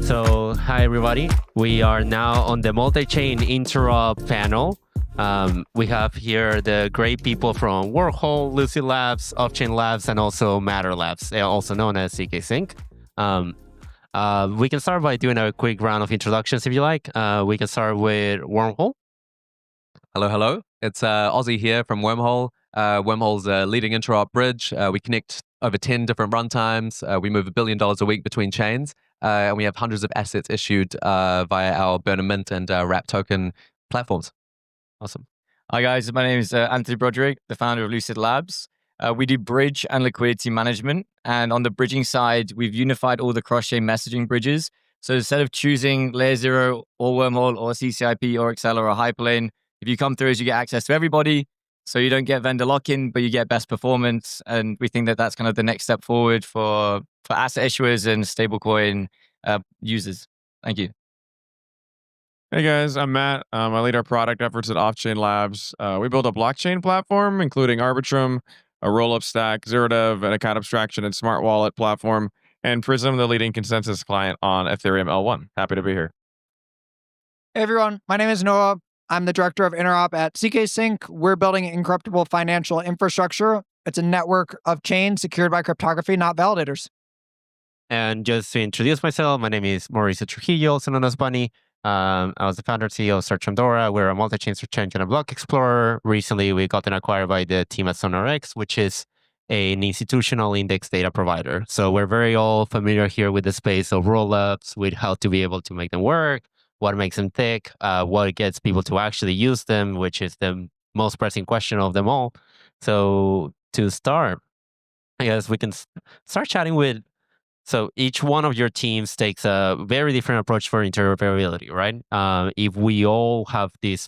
Hi everybody. We are now on the Multichain Interop panel. We have here the great people from Wormhole, Lucid Labs, Offchain Labs, and also Matter Labs, also known as ZKsync. We can start by doing a quick round of introductions if you like. We can start with Wormhole. Hello. It's Ossie here from Wormhole. Wormhole's a leading interop bridge. We connect over 10 different runtimes. We move $1 billion a week between chains. And we have hundreds of assets issued via our Burn and Mint and Wrap token platforms. Awesome. Hi guys, my name is Anthony Broderick, the founder of Lucid Labs. We do bridge and liquidity management. And on the bridging side, we've unified all the cross-chain messaging bridges. So instead of choosing Layer 0 or Wormhole or CCIP or Excel or a Hyperlane, if you come through as you get access to everybody, so you don't get vendor lock-in, but you get best performance. And we think that that's kind of the next step forward for asset issuers and stablecoin users. Thank you. Hey guys, I'm Matt. I lead our product efforts at Offchain Labs. We build a blockchain platform, including Arbitrum, a roll-up stack, Zero-Dev, an account abstraction and smart wallet platform, and Prism, the leading consensus client on Ethereum L1. Happy to be here. Hey everyone, my name is Noah. I'm the director of Interop at ZKsync. We're building incorruptible financial infrastructure. It's a network of chains secured by cryptography, not validators. And just to introduce myself, my name is Mauricio Trujillo, also known as Bunny. I was the founder and CEO of Search Andorra. We're a multi-chain search engine and block explorer. Recently, we got acquired by the team at SonarX, which is an institutional index data provider. So we're very all familiar here with the space of roll-ups, with how to be able to make them work, what makes them tick, what gets people to actually use them, which is the most pressing question of them all. So to start, I guess we can start chatting with, so each one of your teams takes a very different approach for interoperability, right? If we all have this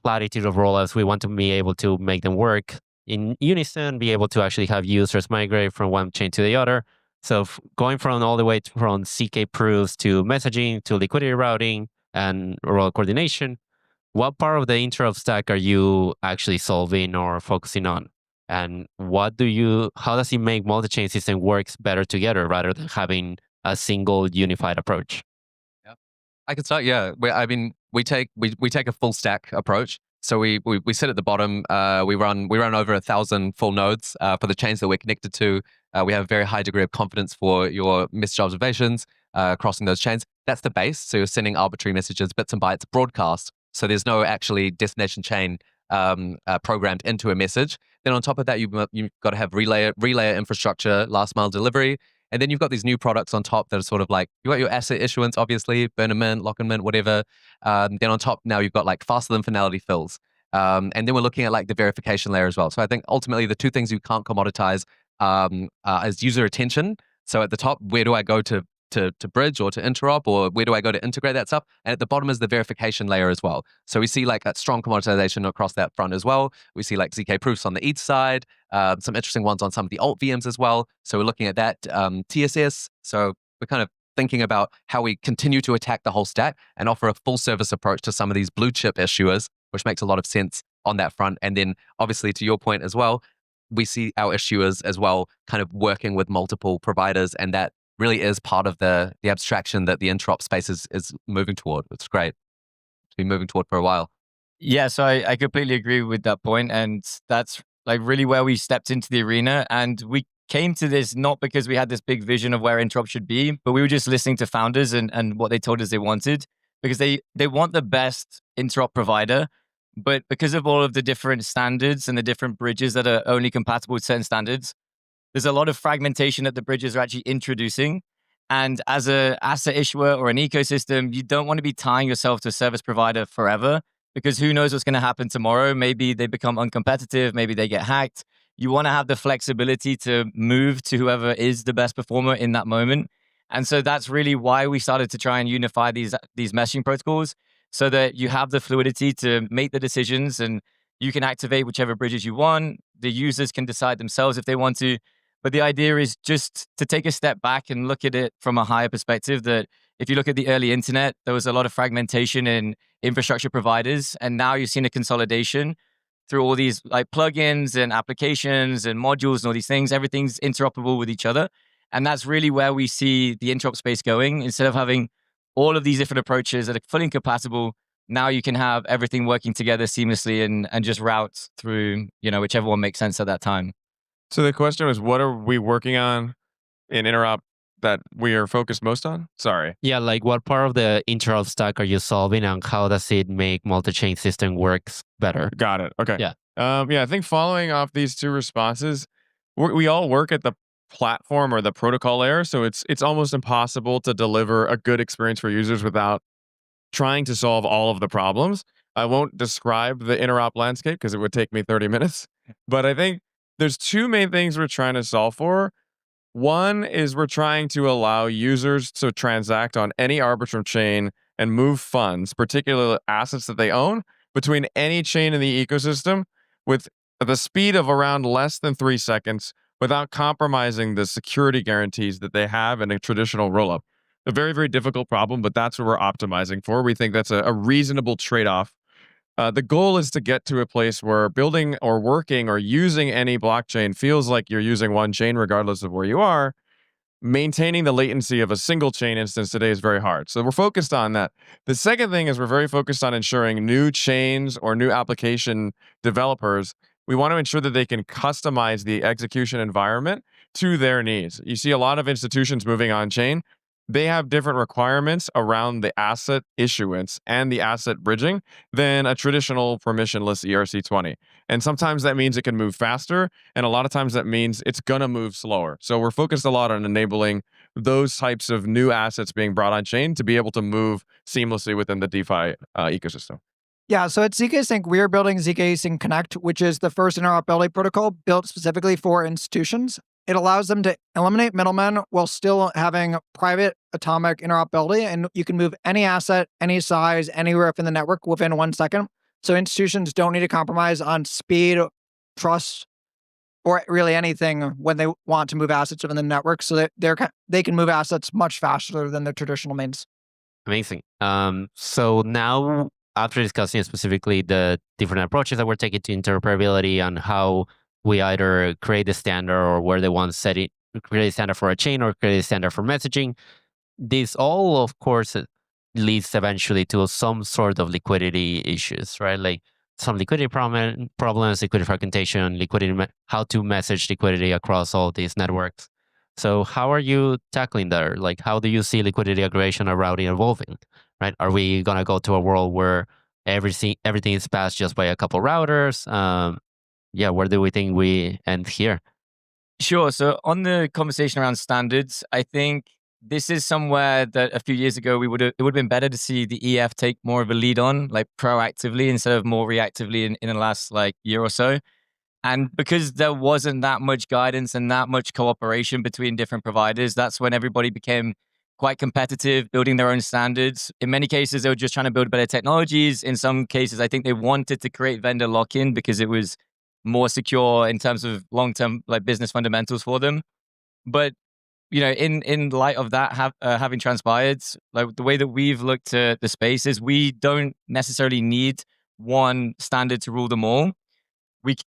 platitude of rollouts, we want to be able to make them work in unison, be able to actually have users migrate from one chain to the other. So going from all the way from CK proofs to messaging to liquidity routing and role coordination, what part of the Interop stack are you actually solving or focusing on? And how does it make multi-chain system works better together rather than having a single unified approach? Yeah, I can start. Yeah, we take a full stack approach. So we sit at the bottom. We run over 1,000 full nodes for the chains that we're connected to. We have a very high degree of confidence for your message observations crossing those chains. That's the base. So you're sending arbitrary messages, bits and bytes, broadcast. So there's no actually destination chain programmed into a message. Then on top of that, you've got to have relayer infrastructure, last mile delivery. And then you've got these new products on top that are sort of like, you got your asset issuance, obviously, burn and mint, lock and mint, whatever. Then on top now you've got like faster than finality fills. And then we're looking at like the verification layer as well. So I think ultimately the two things you can't commoditize is user attention. So at the top, where do I go to bridge or to interop, or where do I go to integrate that stuff? And at the bottom is the verification layer as well. So we see like that strong commoditization across that front as well. We see like ZK proofs on the ETH side, some interesting ones on some of the alt VMs as well. So we're looking at that TSS. So we're kind of thinking about how we continue to attack the whole stack and offer a full service approach to some of these blue chip issuers, which makes a lot of sense on that front. And then obviously to your point as well, we see our issuers as well kind of working with multiple providers, and that really is part of the abstraction that the interop space is moving toward. It's great to be moving toward for a while. Yeah, so I completely agree with that point. And that's like really where we stepped into the arena. And we came to this not because we had this big vision of where interop should be, but we were just listening to founders and what they told us they wanted, because they want the best interop provider. But because of all of the different standards and the different bridges that are only compatible with certain standards, there's a lot of fragmentation that the bridges are actually introducing. And as an asset issuer or an ecosystem, you don't want to be tying yourself to a service provider forever, because who knows what's going to happen tomorrow. Maybe they become uncompetitive. Maybe they get hacked. You want to have the flexibility to move to whoever is the best performer in that moment. And so that's really why we started to try and unify these messaging protocols, so that you have the fluidity to make the decisions and you can activate whichever bridges you want. The users can decide themselves if they want to. But the idea is just to take a step back and look at it from a higher perspective, that if you look at the early internet, there was a lot of fragmentation in infrastructure providers. And now you've seen a consolidation through all these like plugins and applications and modules and all these things. Everything's interoperable with each other. And that's really where we see the interop space going. Instead of having all of these different approaches that are fully incompatible, now you can have everything working together seamlessly and just route through, whichever one makes sense at that time. So the question was, what are we working on in Interop that we are focused most on? Sorry. Yeah, like what part of the Interop stack are you solving, and how does it make multi-chain system works better? Got it. Okay. Yeah. I think following off these two responses, we all work at the platform or the protocol layer, so it's almost impossible to deliver a good experience for users without trying to solve all of the problems. I won't describe the Interop landscape because it would take me 30 minutes, but I think there's two main things we're trying to solve for. One is we're trying to allow users to transact on any Arbitrum chain and move funds, particularly assets that they own, between any chain in the ecosystem with the speed of around less than 3 seconds without compromising the security guarantees that they have in a traditional rollup. A very, very difficult problem, but that's what we're optimizing for. We think that's a reasonable trade-off. The goal is to get to a place where building or working or using any blockchain feels like you're using one chain regardless of where you are. Maintaining the latency of a single chain instance today is very hard. So we're focused on that. The second thing is we're very focused on ensuring new chains or new application developers, we want to ensure that they can customize the execution environment to their needs. You see a lot of institutions moving on chain. They have different requirements around the asset issuance and the asset bridging than a traditional permissionless ERC20. And sometimes that means it can move faster, and a lot of times that means it's going to move slower. So we're focused a lot on enabling those types of new assets being brought on chain to be able to move seamlessly within the DeFi ecosystem. Yeah, so at ZKsync, we are building ZKsync Connect, which is the first interoperability protocol built specifically for institutions. It allows them to eliminate middlemen while still having private atomic interoperability, and you can move any asset, any size, anywhere within the network within 1 second. So institutions don't need to compromise on speed, trust, or really anything when they want to move assets within the network, so that they can move assets much faster than their traditional means. Amazing. So now, after discussing specifically the different approaches that we're taking to interoperability and how we either create the standard or where they want to set it, create a standard for a chain or create a standard for messaging. This all, of course, leads eventually to some sort of liquidity issues, right? Like some liquidity problems, liquidity fragmentation, how to message liquidity across all these networks. So how are you tackling that? Like, how do you see liquidity aggregation or routing evolving, right? Are we going to go to a world where everything is passed just by a couple routers? Where do we think we end here? Sure. So on the conversation around standards, I think this is somewhere that a few years ago it would have been better to see the EF take more of a lead on, like proactively instead of more reactively in the last year or so. And because there wasn't that much guidance and that much cooperation between different providers, that's when everybody became quite competitive, building their own standards. In many cases, they were just trying to build better technologies. In some cases, I think they wanted to create vendor lock-in because it was more secure in terms of long-term business fundamentals for them. But in light of that having transpired, the way that we've looked at the space is we don't necessarily need one standard to rule them all.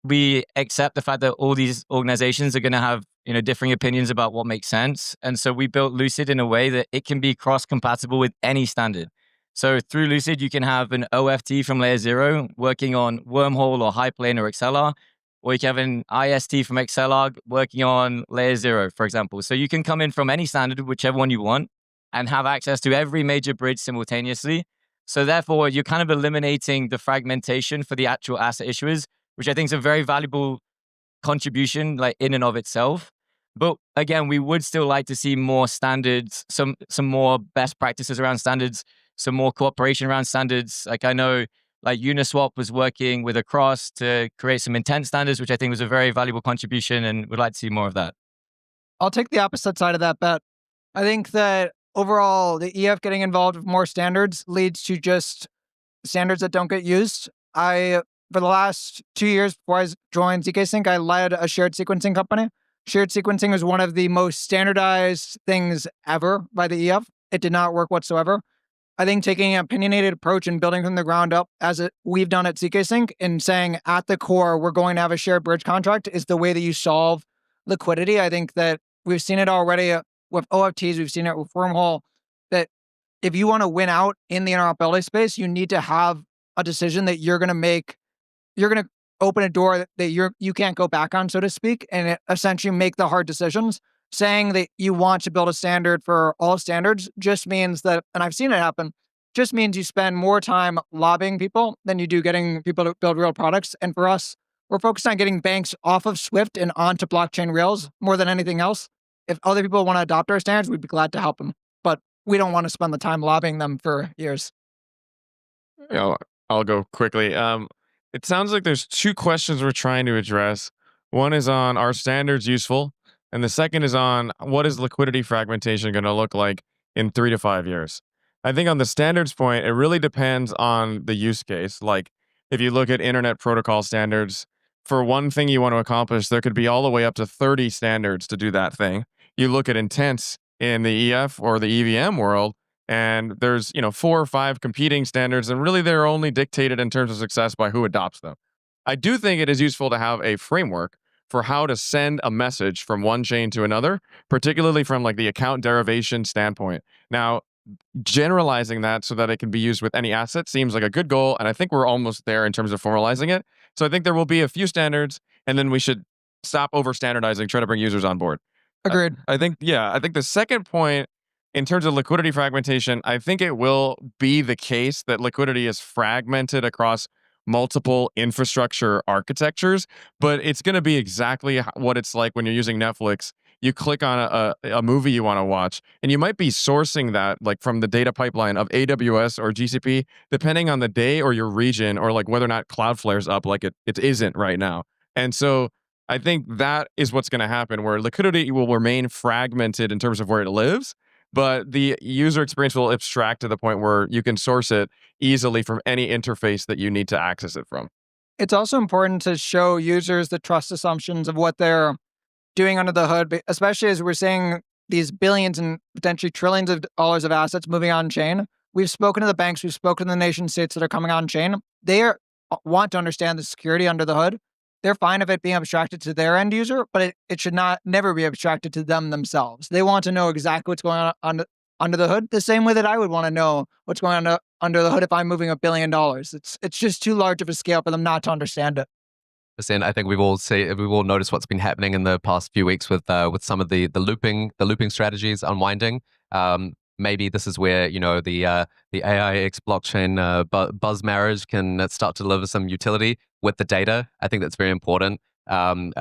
We accept the fact that all these organizations are going to have differing opinions about what makes sense, and so we built Lucid in a way that it can be cross-compatible with any standard. So through Lucid, you can have an OFT from layer 0 working on Wormhole or Highplane or XLR, or you can have an IST from XLR working on layer 0, for example. So you can come in from any standard, whichever one you want, and have access to every major bridge simultaneously. So therefore, you're kind of eliminating the fragmentation for the actual asset issuers, which I think is a very valuable contribution in and of itself. But again, we would still like to see more standards, some more best practices around standards, some more cooperation around standards. I know Uniswap was working with Across to create some intent standards, which I think was a very valuable contribution, and would like to see more of that. I'll take the opposite side of that bet. I think that overall, the EF getting involved with more standards leads to just standards that don't get used. For the last 2 years before I joined ZKsync, I led a shared sequencing company. Shared sequencing is one of the most standardized things ever by the EF. It did not work whatsoever. I think taking an opinionated approach and building from the ground up, we've done at ZKsync, and saying at the core, we're going to have a shared bridge contract is the way that you solve liquidity. I think that We've seen it already with OFTs. We've seen it with Wormhole. That if you want to win out in the interoperability space, you need to have a decision that you're going to make. You're going to open a door that you can't go back on, so to speak, and essentially make the hard decisions. Saying that you want to build a standard for all standards just means that, and I've seen it happen, just means you spend more time lobbying people than you do getting people to build real products. And for us, we're focused on getting banks off of Swift and onto blockchain rails more than anything else. If other people want to adopt our standards, we'd be glad to help them. But we don't want to spend the time lobbying them for years. I'll go quickly. It sounds like there's two questions we're trying to address. One is on, are standards useful? And the second is on, what is liquidity fragmentation going to look like in 3 to 5 years? I think on the standards point, it really depends on the use case. Like if you look at internet protocol standards, for one thing you want to accomplish, there could be all the way up to 30 standards to do that thing. You look at intents in the EF or the EVM world, and there's 4 or 5 competing standards, and really they're only dictated in terms of success by who adopts them. I do think it is useful to have a framework for how to send a message from one chain to another, particularly from like the account derivation standpoint. Now, generalizing that so that it can be used with any asset seems like a good goal, and I think we're almost there in terms of formalizing it. So I think there will be a few standards, and then we should stop over standardizing, try to bring users on board. Agreed. I think the second point, in terms of liquidity fragmentation, I think it will be the case that liquidity is fragmented across multiple infrastructure architectures, but it's going to be exactly what it's like when you're using Netflix. You click on a movie you want to watch, and you might be sourcing that like from the data pipeline of AWS or GCP, depending on the day or your region, or like whether or not Cloudflare's up, like it isn't right now. And so I think that is what's going to happen, where liquidity will remain fragmented in terms of where it lives, but the user experience will abstract to the point where you can source it easily from any interface that you need to access it from. It's also important to show users the trust assumptions of what they're doing under the hood, especially as we're seeing these billions and potentially trillions of dollars of assets moving on chain. We've spoken to the banks, we've spoken to the nation states that are coming on chain. They want to understand the security under the hood. They're fine if it being abstracted to their end user, but it should never be abstracted to them themselves. They want to know exactly what's going on under the hood, the same way that I would want to know what's going on under the hood if I'm moving $1 billion. It's just too large of a scale for them not to understand it. And I think we've all noticed what's been happening in the past few weeks with some of the looping strategies unwinding. Maybe this is where the AIX blockchain buzz marriage can start to deliver some utility with the data. I think that's very important. Allowing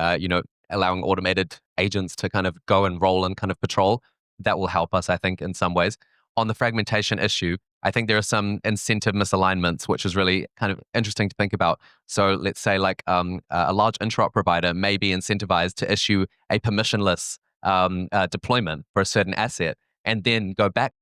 automated agents to kind of go and roll and kind of patrol, that will help us, I think, in some ways. On the fragmentation issue, I think there are some incentive misalignments, which is really kind of interesting to think about. So let's say like a large interop provider may be incentivized to issue a permissionless deployment for a certain asset, and then go back